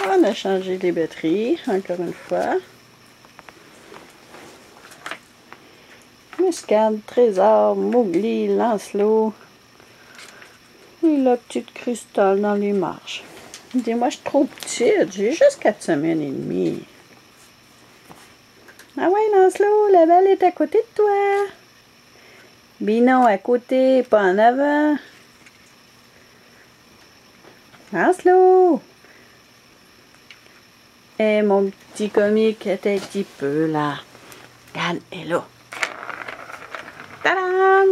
On a changé les batteries, encore une fois. Muscade, Trésor, Mowgli, Lancelot. Et la petite Cristal dans les marches. Dis-moi, je suis trop petite. J'ai juste 4 semaines et demie. Ah ouais, Lancelot, la balle est à côté de toi. Binon à côté, pas en avant. Lancelot. Eh, mon petit comique était un petit peu là. Regarde, elle est là. Tadam!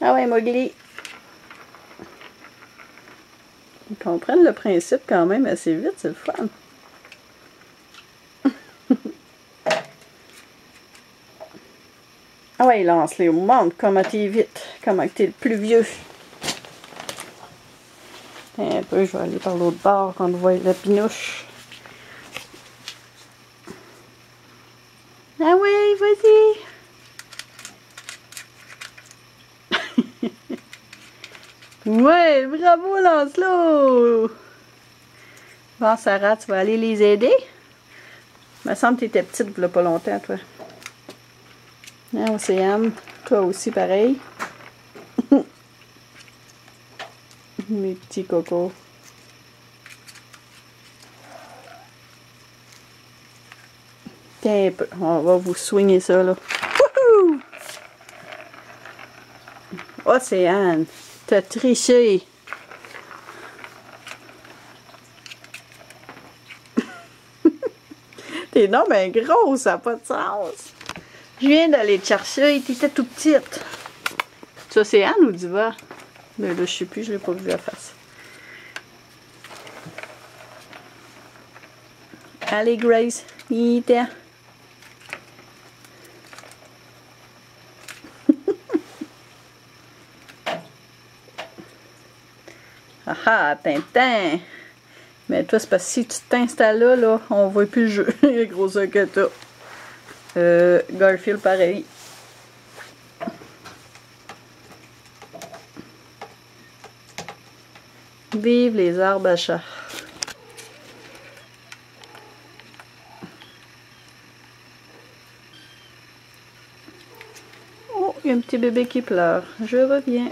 Ah ouais, Mowgli. Ils comprennent le principe quand même assez vite, c'est le fun. Ah ouais, lance-les au monde, comment t'es vite, comment t'es le plus vieux. Un peu, je vais aller par l'autre bord quand on voit la pinouche. Ah ouais, vas-y. Ouais, bravo Lancelot. Bon, Sarah, tu vas aller les aider? Il me semble que tu étais petite il y a pas longtemps, toi. Hein, Océane, toi aussi pareil. Mes petits cocos. Tiens un peu, on va vous soigner ça, là. Wouhou! Océane, t'as triché. T'es non, mais gros, ça n'a pas de sens. Je viens d'aller te chercher, t'étais tout petite. Tu Océane ou Diva? Mais là, je sais plus, je l'ai pas vu à face. Allez, Grace, il était. Ah ah, Tintin! Mais toi, c'est parce que si tu t'installes là, on voit plus le jeu. Il est gros que t'as. Garfield, pareil. Vive les arbres à chat. Oh, il y a un petit bébé qui pleure. Je reviens.